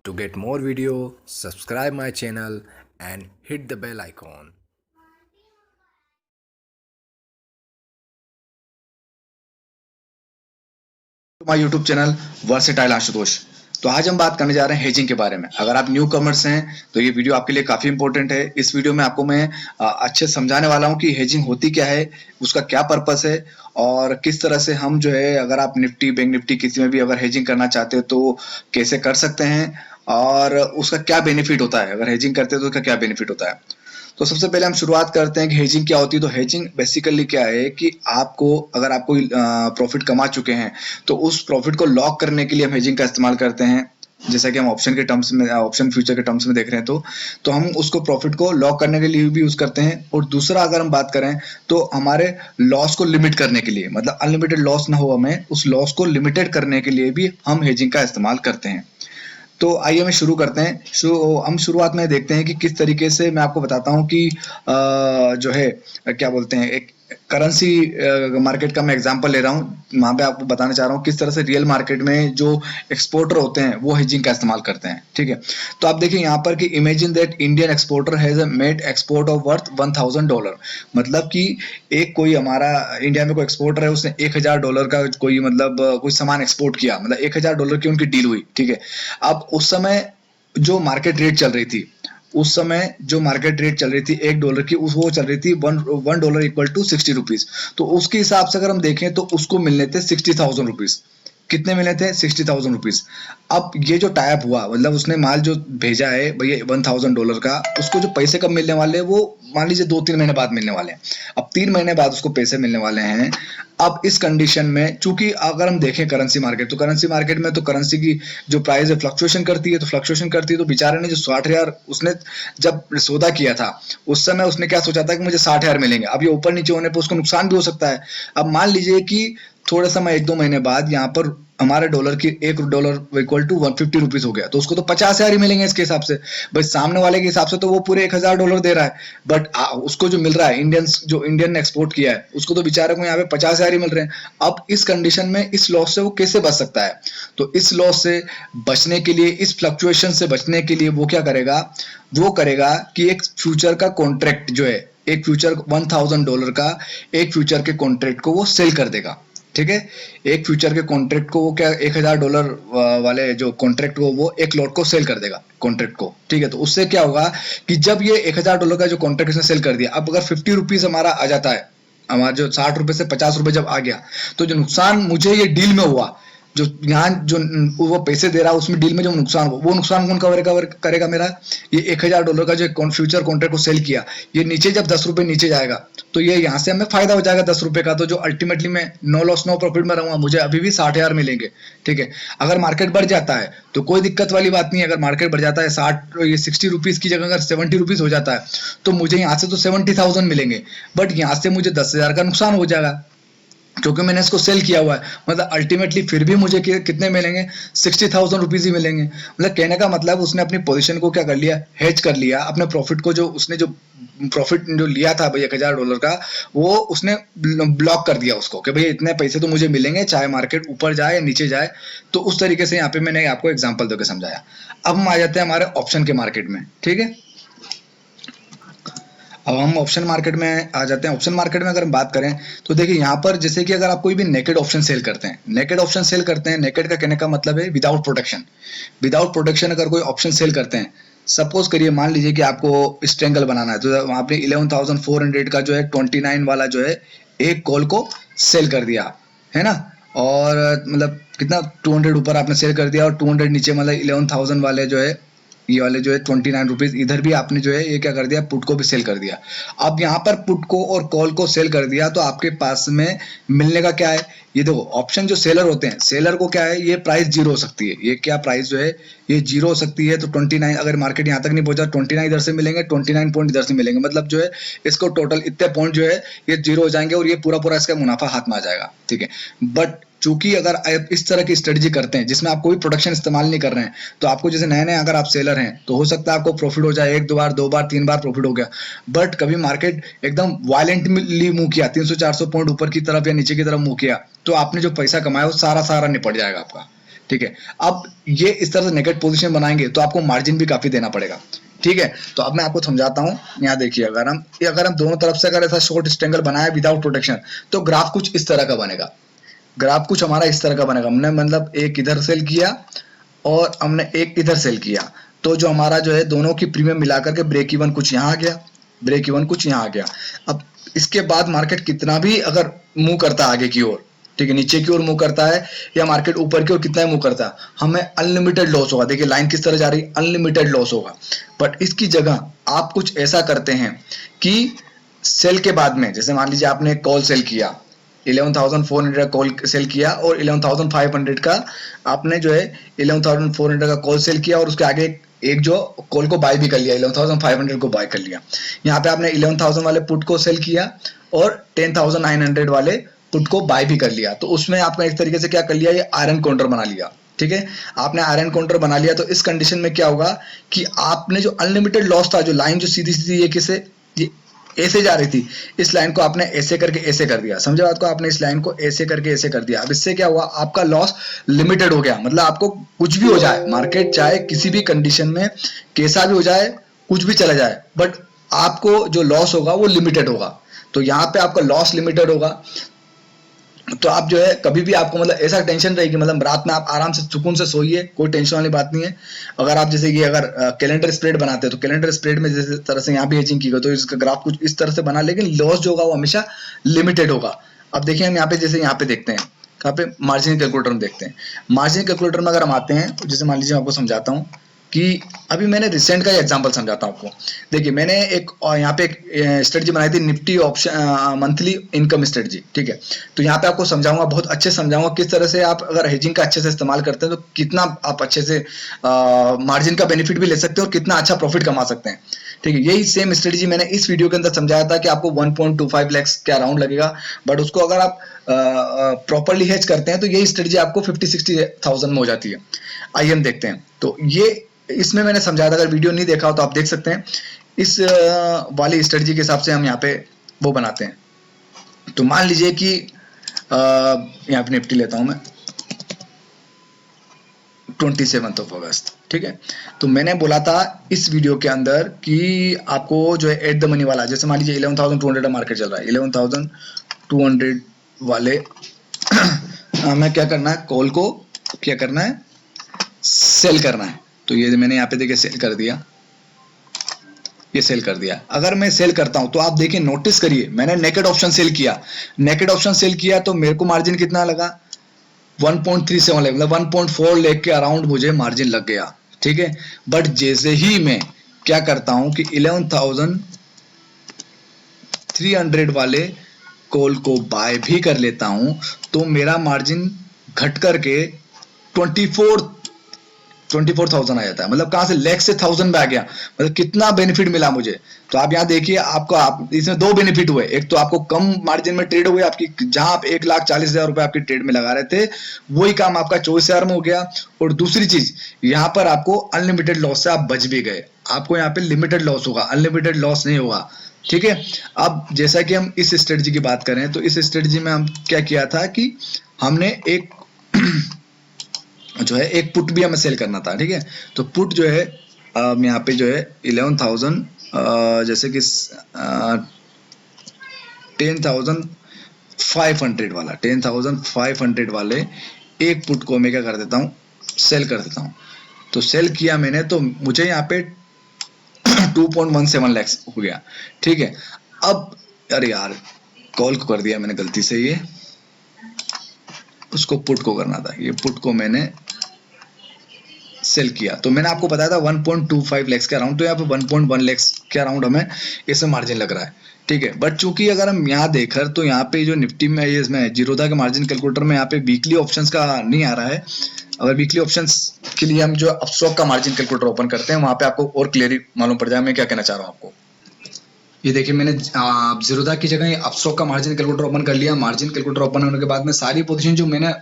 To get more video, subscribe my channel and hit the bell icon. My YouTube channel versatile Ashutosh. तो आज हम बात करने जा रहे हैं हेजिंग के बारे में। अगर आप न्यू कमर्स हैं तो ये वीडियो आपके लिए काफी इंपॉर्टेंट है। इस वीडियो में आपको मैं अच्छे समझाने वाला हूँ कि हेजिंग होती क्या है, उसका क्या पर्पस है और किस तरह से हम जो है अगर आप निफ्टी बैंक निफ्टी किसी में भी अगर हेजिंग करना चाहते हो तो कैसे कर सकते हैं और उसका क्या बेनिफिट होता है। अगर हेजिंग करते हो तो उसका क्या बेनिफिट होता है। तो सबसे पहले हम शुरुआत करते हैं कि हेजिंग क्या होती है। तो हेजिंग बेसिकली क्या है कि आपको अगर आप कोई प्रॉफिट कमा चुके हैं तो उस प्रॉफिट को लॉक करने के लिए हम हेजिंग का इस्तेमाल करते हैं। जैसा कि हम ऑप्शन के टर्म्स में ऑप्शन फ्यूचर के टर्म्स में देख रहे हैं तो हम उसको प्रॉफिट को लॉक करने के लिए भी यूज करते हैं। और दूसरा अगर हम बात करें तो हमारे लॉस को लिमिट करने के लिए, मतलब अनलिमिटेड लॉस ना हो, हमें उस लॉस को लिमिटेड करने के लिए भी हम हेजिंग का इस्तेमाल करते हैं। तो आइए हम शुरू करते हैं। हम शुरुआत में देखते हैं कि किस तरीके से मैं आपको बताता हूँ कि जो है क्या बोलते हैं, एक करेंसी मार्केट का मैं एग्जांपल ले रहा हूँ। वहां पे आपको बताना चाह रहा हूँ किस तरह से रियल मार्केट में जो एक्सपोर्टर होते हैं वो हेजिंग का इस्तेमाल करते हैं। ठीक है, तो आप देखिए यहाँ पर कि imagine that Indian exporter has made export of worth $1000। मतलब कि एक कोई हमारा इंडिया में कोई एक्सपोर्टर है, उसने $1000 का कोई मतलब कोई सामान एक्सपोर्ट किया, मतलब $1000 की उनकी डील हुई। ठीक है, अब उस समय जो मार्केट रेट चल रही थी, उस समय जो मार्केट रेट चल रही थी $1 की, वो चल रही थी $1 इक्वल टू ₹60। तो उसके हिसाब से अगर हम देखें तो उसको मिलने थे ₹60,000। कितने मिले थे? ₹60,000। अब ये जो टाइप हुआ, मतलब उसने माल जो भेजा है भैया $1000 का, उसको जो पैसे कब मिलने वाले हैं वो मान लीजिए 2-3 महीने बाद मिलने वाले हैं। अब 3 महीने बाद उसको पैसे मिलने वाले हैं। अब इस कंडीशन में चूंकि अगर हम देखें करेंसी मार्केट, तो करेंसी मार्केट में तो करेंसी की जो प्राइस है फ्लक्चुएशन करती है, तो फ्लक्चुएशन करती है। तो बेचारे ने जो 60,000 उसने जब सौदा किया था उस समय उसने क्या सोचा था कि मुझे 60,000 मिलेंगे। अब ये ऊपर नीचे होने पर उसको नुकसान भी हो सकता है। अब मान लीजिए कि थोड़ा समय 1-2 महीने बाद यहाँ पर हमारे डॉलर की $1 इक्वल टू ₹150 हो गया, तो उसको तो 50,000 ही मिलेंगे इसके हिसाब से। भाई सामने वाले के हिसाब से तो वो पूरे $1000 दे रहा है, बट उसको जो मिल रहा है जो इंडियन ने एक्सपोर्ट किया है उसको तो बेचारे को यहाँ पे 50,000 ही मिल रहे हैं। अब इस कंडीशन में इस लॉस से वो कैसे बच सकता है? तो इस लॉस से बचने के लिए, इस फ्लक्चुएशन से बचने के लिए वो क्या करेगा? वो करेगा कि एक फ्यूचर का कॉन्ट्रैक्ट जो है, एक फ्यूचर $1000 का एक फ्यूचर के कॉन्ट्रैक्ट को वो सेल कर देगा। ठीक है, एक फ्यूचर के कॉन्ट्रैक्ट को वो क्या $1000 वाले जो कॉन्ट्रैक्ट को वो एक लॉट को सेल कर देगा कॉन्ट्रैक्ट को। ठीक है, तो उससे क्या होगा कि जब ये $1000 का जो कॉन्ट्रैक्ट इसने सेल कर दिया, अब अगर ₹50 हमारा आ जाता है, हमारा जो ₹60 से ₹50 जब आ गया, तो जो नुकसान मुझे ये डील में हुआ, जो यहाँ जो वो पैसे दे रहा है उसमें डील में जो नुकसान हुआ, वो नुकसान कौन कवर करेगा मेरा? ये $1000 का जो फ्यूचर कॉन्ट्रैक्ट को सेल किया, ये नीचे जब ₹10 नीचे जाएगा तो ये यहाँ से हमें फायदा हो जाएगा ₹10 का। तो जो अल्टीमेटली मैं नो लॉस नो प्रॉफिट में रहूंगा, मुझे अभी भी 60,000 मिलेंगे। ठीक है, अगर मार्केट बढ़ जाता है तो कोई दिक्कत वाली बात नहीं है। अगर मार्केट बढ़ जाता है 60 की जगह अगर ₹70 हो जाता है तो मुझे यहाँ से तो 70,000 मिलेंगे, बट यहाँ से मुझे 10,000 का नुकसान हो जाएगा क्योंकि मैंने इसको सेल किया हुआ है। मतलब अल्टीमेटली फिर भी मुझे कितने मिलेंगे? ₹60,000 ही मिलेंगे। मतलब कहने का मतलब उसने अपनी पोजीशन को क्या कर लिया? हेज कर लिया। अपने प्रॉफिट को जो उसने जो प्रॉफिट जो लिया था भाई $1000 का, वो उसने ब्लॉक कर दिया उसको कि भाई इतने पैसे तो मुझे मिलेंगे चाहे मार्केट ऊपर जाए या नीचे जाए। तो उस तरीके से यहाँ पे मैंने आपको एग्जाम्पल देकर समझाया। अब हम आ जाते हैं हमारे ऑप्शन के मार्केट में। ठीक है, अब हम ऑप्शन मार्केट में आ जाते हैं। ऑप्शन मार्केट में अगर हम बात करें तो देखिए यहाँ पर जैसे कि अगर आप कोई भी नेकेड ऑप्शन सेल करते हैं, नेकेड ऑप्शन सेल करते हैं, नेकेड का कहने का मतलब है विदाउट प्रोटेक्शन। विदाउट प्रोटेक्शन अगर कोई ऑप्शन सेल करते हैं, सपोज करिए मान लीजिए कि आपको स्ट्रेंगल बनाना है, तो आपने 11,400 का जो है 29 वाला जो है एक कॉल को सेल कर दिया, है ना। और मतलब कितना 200 ऊपर आपने सेल कर दिया और 200 नीचे, मतलब 11,000 वाले जो है, ये वाले जो है ₹29 इधर भी आपने जो है ये क्या कर दिया, पुट को भी सेल कर दिया। अब यहाँ पर पुट को और कॉल को सेल कर दिया तो आपके पास में मिलने का क्या है? ये देखो, ऑप्शन जो सेलर होते हैं, सेलर को क्या है, ये प्राइस जीरो हो सकती है। ये क्या प्राइस जो है ये जीरो हो सकती है। तो 29, अगर मार्केट यहाँ तक नहीं पहुंचा 29 इधर से मिलेंगे, 29 पॉइंट इधर से मिलेंगे, मतलब जो है इसको टोटल इतने पॉइंट जो है ये जीरो हो जाएंगे और ये पूरा पूरा इसका मुनाफा हाथ में आ जाएगा। ठीक है, बट चूंकि अगर आप इस तरह की स्ट्रेटजी करते हैं जिसमें आप कोई प्रोडक्शन इस्तेमाल नहीं कर रहे हैं, तो आपको जैसे नए नए अगर आप सेलर हैं तो हो सकता है आपको प्रॉफिट हो जाए, 1-2 बार 2 बार 3 बार प्रॉफिट हो गया। बट कभी मार्केट एकदम वायलेंटली मूव किया, 300-400 पॉइंट ऊपर की तरफ या नीचे की तरफ मूव किया, तो आपने जो पैसा कमाया वो सारा सारा निपट जाएगा आपका। ठीक है। अब ये इस तरह से नेगेटिव पोजीशन बनाएंगे तो आपको मार्जिन भी काफी देना पड़ेगा, ठीक है। तो अब मैं आपको समझाता हूँ। यहाँ देखिए, अगर हम दोनों तरफ से अगर ऐसा शॉर्ट स्ट्रैंगल बनाए विदाउट प्रोटेक्शन तो ग्राफ कुछ इस तरह का बनेगा। ग्राफ कुछ हमारा इस तरह का बनेगा। हमने मतलब एक इधर सेल किया और हमने एक इधर सेल किया, तो जो हमारा जो है दोनों की प्रीमियम मिलाकर के ब्रेक इवन कुछ यहाँ आ गया, ब्रेक इवन कुछ यहाँ आ गया। अब इसके बाद मार्केट कितना भी अगर मूव करता है आगे की ओर, ठीक है, नीचे की ओर मूव करता है या मार्केट ऊपर की ओर कितना मूव करता है, हमें अनलिमिटेड लॉस होगा। देखिए लाइन किस तरह जा रही है, अनलिमिटेड लॉस होगा। बट इसकी जगह आप कुछ ऐसा करते हैं कि सेल के बाद में, जैसे मान लीजिए आपने कॉल सेल किया, 11,400 का कॉल सेल किया और 11,500 का आपने जो है 11,400 का कॉल सेल किया और उसके आगे एक जो कॉल को बाय भी कर लिया, 11,500 को बाय कर लिया। यहाँ पे आपने 11,000 वाले पुट को सेल किया और 10,900 वाले पुट को बाय भी कर लिया। तो उसमें आपने एक तरीके से क्या कर लिया, ये आयरन काउंटर बना लिया, ठीक है। आपने आयरन काउंटर बना लिया तो इस कंडीशन में क्या होगा कि आपने जो अनलिमिटेड लॉस था, जो लाइन जो सीधी सीधी ये ऐसे जा रही थी, इस लाइन को आपने ऐसे करके ऐसे कर दिया, समझे बात को, आपने इस लाइन को ऐसे करके ऐसे कर दिया। अब इससे क्या हुआ, आपका लॉस लिमिटेड हो गया। मतलब आपको कुछ भी हो जाए, मार्केट चाहे किसी भी कंडीशन में कैसा भी हो जाए, कुछ भी चला जाए, बट आपको जो लॉस होगा वो लिमिटेड होगा। तो यहाँ पे आपका लॉस लिमिटेड होगा। तो आप जो है कभी भी आपको मतलब ऐसा टेंशन रहेगी, मतलब रात में आप आराम से सुकून से सोइए, कोई टेंशन वाली बात नहीं है। अगर आप जैसे ये अगर कैलेंडर स्प्रेड बनाते हैं तो कैलेंडर स्प्रेड में जिस तरह से यहाँ भी हेजिंग की गई तो इसका ग्राफ कुछ इस तरह से बना, लेकिन लॉस जो होगा वो हमेशा लिमिटेड होगा। अब देखिए हम यहाँ पे जैसे यहाँ पे देखते हैं, कहाँ पे, मार्जिन कैलकुलेटर में देखते हैं। मार्जिन कैलकुलेटर में अगर हम आते हैं तो जैसे मान लीजिए आपको समझाता हूँ कि अभी मैंने रिसेंट का एग्जांपल समझाता हूँ आपको। देखिए मैंने एक यहाँ पे एक स्ट्रेटजी बनाई थी, Nifty option monthly income strategy, ठीक है। तो यहाँ पे आपको समझाऊंगा, बहुत अच्छे समझाऊंगा किस तरह से आप अगर हेजिंग का अच्छे से इस्तेमाल करते हैं तो कितना आप अच्छे से मार्जिन का बेनिफिट भी ले सकते हैं और कितना अच्छा प्रॉफिट कमा सकते हैं, ठीक है। यही सेम स्ट्रेटजी मैंने इस वीडियो के अंदर समझाया था कि आपको 1.25 लाख के अराउंड लगेगा, बट उसको अगर आप प्रॉपरली हेज करते हैं तो यही स्ट्रेटजी आपको 50-60,000 में हो जाती है। आइए हम देखते हैं। तो ये इसमें मैंने समझाया था, अगर वीडियो नहीं देखा हो तो आप देख सकते हैं। इस वाली स्ट्रेटजी के हिसाब से हम यहाँ पे वो बनाते हैं। तो मान लीजिए कि यहाँ पे निफ्टी लेता हूं मैं 27 अगस्त, ठीक है। तो मैंने बोला था इस वीडियो के अंदर कि आपको जो है एट द मनी वाला, जैसे मान लीजिए 11,200 मार्केट चल रहा है, 11,200 वाले हमें क्या करना है, कॉल को क्या करना है, सेल करना है। तो ये मैंने यहाँ पे देखिए सेल कर दिया, ये सेल कर दिया। अगर मैं सेल करता हूं तो आप देखिए, नोटिस करिए, मैंने नेकेड ऑप्शन सेल किया, नेकेड ऑप्शन सेल किया तो मेरे को मार्जिन कितना लगा, 1.37 लाख, मतलब 1.4 लाख के अराउंड मुझे मार्जिन लग गया, ठीक है। बट जैसे ही मैं क्या करता हूं कि 11,300 वाले कॉल को बाय भी कर लेता हूं तो मेरा मार्जिन घट करके 24,000 आ जाता है। मतलब कहां से, लाख से 1000 में आ गया। मतलब कितना बेनिफिट मिला मुझे। तो आप यहाँ देखिए, आपको इसमें दो बेनिफिट हुए। एक तो आपको कम मार्जिन में ट्रेड हुई आपकी, जहां आप 1,40,000 रुपए आपकी ट्रेड में लगा रहे थे, वही काम आपका 24,000 में हो गया। और दूसरी चीज, यहाँ पर आपको अनलिमिटेड लॉस से आप बच भी गए। आपको यहाँ पे लिमिटेड लॉस होगा, अनलिमिटेड लॉस नहीं होगा, ठीक है। अब जैसा कि हम इस स्ट्रेटजी की बात करें तो इस स्ट्रेटजी में हम क्या किया था कि हमने एक जो है एक पुट भी हमें सेल करना था, ठीक है। तो पुट जो है यहाँ पे जो है 11,000 जैसे कि 10,500 वाला, 10,500 वाले एक पुट को मैं क्या कर देता हूँ, सेल कर देता हूँ। तो सेल किया मैंने तो मुझे यहाँ पे 2.17 लाख हो गया, ठीक है। अब अरे यार, कॉल को कर दिया मैंने गलती से, ये उसको पुट को करना था, ये पुट को मैंने सेल किया। तो मैंने आपको बताया था 1.25 लाख के अराउंड, तो यहाँ पे 1.1 लाख के अराउंड हमें इसमें मार्जिन लग रहा है, ठीक है। बट चूंकि अगर हम यहाँ देखकर तो यहाँ पे जो निफ्टी में इसमें जीरोधा के मार्जिन कैलकुलेटर में यहाँ पे वीकली ऑप्शंस का नहीं आ रहा है। अगर वीकली ऑप्शंस के लिए हम जो अपस्टॉक का मार्जिन कैलकुलेटर ओपन करते हैं, वहां पे आपको और क्लियरली मालूम पड़ जाए मैं क्या कहना चाह रहा हूँ आपको। ये देखिए, मैंने जीरोधा की जगह अपस्टॉक का मार्जिन कैलकुलेटर ओपन कर लिया। मार्जिन कैलकुलेटर ओपन होने के बाद में सारी पोजीशन जो मैंने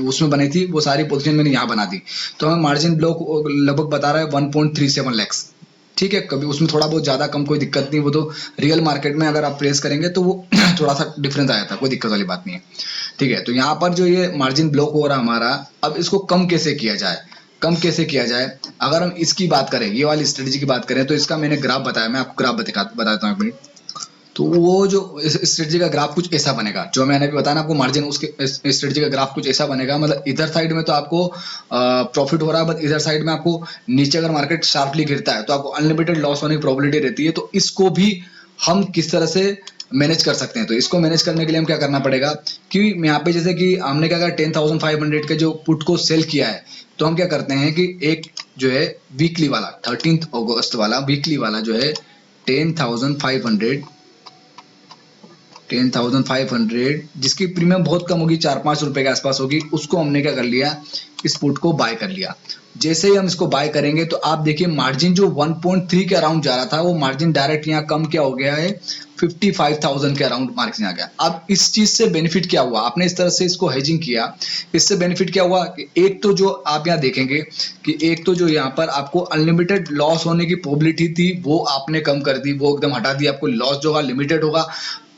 उसमें बनाई थी वो सारी पोजीशन मैंने यहाँ बना दी। तो हमें मार्जिन ब्लॉक लगभग बता रहा है 1.37 लाख, ठीक है। कभी उसमें थोड़ा बहुत ज्यादा कम कोई दिक्कत नहीं, वो तो रियल मार्केट में अगर आप प्रेस करेंगे तो वो थोड़ा सा डिफरेंस आया था, कोई दिक्कत वाली बात नहीं है। ठीक है, तो यहाँ पर जो ये मार्जिन ब्लॉक हो रहा है हमारा, अब इसको कम कैसे किया जाए, कम कैसे किया जाए। अगर हम इसकी बात करें, ये वाली स्ट्रेटजी की बात करें, तो इसका मैंने ग्राफ बताया, मैं आपको ग्राफ बताता हूँ एक मिनट। तो वो जो स्ट्रेटजी का ग्राफ कुछ ऐसा बनेगा, जो मैंने अभी बताया ना आपको मार्जिन, उसके स्ट्रेटजी का ग्राफ कुछ ऐसा बनेगा। मतलब इधर साइड में तो आपको प्रॉफिट हो रहा है, बट इधर साइड में आपको नीचे अगर मार्केट शार्पली गिरता है तो आपको अनलिमिटेड लॉस होने की प्रोबेबिलिटी रहती है। तो इसको भी हम किस तरह से मैनेज कर सकते हैं, तो इसको मैनेज करने के लिए हम क्या करना पड़ेगा कि यहाँ पे जैसे कि हमने क्या कहा 10,500 के जो पुट को सेल किया है, तो हम क्या करते हैं कि एक जो है वीकली वाला 13 अगस्त वाला वीकली वाला जो है 10,500 जिसकी प्रीमियम बहुत कम होगी, 4-5 रुपए के आसपास होगी, उसको हमने क्या कर लिया, इस पुट को बाय कर लिया। जैसे ही हम इसको बाय करेंगे तो आप देखिए मार्जिन जो 1.3 के अराउंड जा रहा था, वो मार्जिन डायरेक्ट यहाँ कम क्या हो गया है, 55,000 के अराउंड मार्जिन आ गया। अब इस चीज से बेनिफिट क्या हुआ, आपने इस तरह से इसको हेजिंग किया, इससे बेनिफिट क्या हुआ कि एक तो जो आप यहाँ देखेंगे कि एक तो जो यहाँ पर आपको अनलिमिटेड लॉस होने की प्रोबेबिलिटी थी वो आपने कम कर दी, वो एकदम हटा दी, आपको लॉस जो होगा लिमिटेड होगा।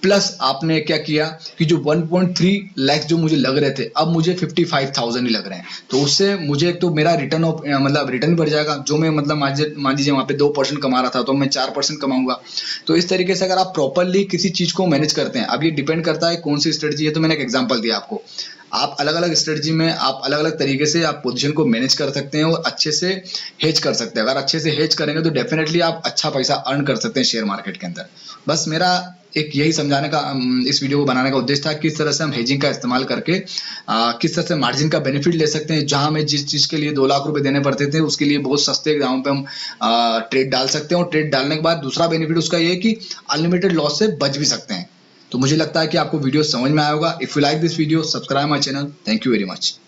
प्लस आपने क्या किया कि जो 1.3 लाख जो मुझे लग रहे थे, अब मुझे 55,000 ही लग रहे हैं। तो उससे मुझे एक तो मेरा रिटर्न ऑफ मतलब रिटर्न बढ़ जाएगा, जो मैं मतलब मान लीजिए वहां पे 2% कमा रहा था तो मैं 4% कमाऊंगा। तो इस तरीके से अगर आप प्रॉपरली किसी चीज को मैनेज करते हैं, अब ये डिपेंड करता है कौन सी स्ट्रेटजी है। तो मैंने एक एग्जांपल दिया आपको, आप अलग अलग स्ट्रेटजी में आप अलग अलग तरीके से आप पोजीशन को मैनेज कर सकते हैं और अच्छे से हेज कर सकते हैं। अगर अच्छे से हेज करेंगे तो डेफिनेटली आप अच्छा पैसा अर्न कर सकते हैं शेयर मार्केट के अंदर। बस मेरा एक यही समझाने का इस वीडियो को बनाने का उद्देश्य था, किस तरह से हम हेजिंग का इस्तेमाल करके किस तरह से मार्जिन का बेनिफिट ले सकते हैं। जहां हमें जिस चीज के लिए 2 लाख रुपए देने पड़ते थे, उसके लिए बहुत सस्ते दामों पे हम ट्रेड डाल सकते हैं। और ट्रेड डालने के बाद दूसरा बेनिफिट उसका ये है कि अनलिमिटेड लॉस से बच भी सकते हैं। तो मुझे लगता है कि आपको वीडियो समझ में आया होगा। If you like this video, subscribe my channel. Thank you very much.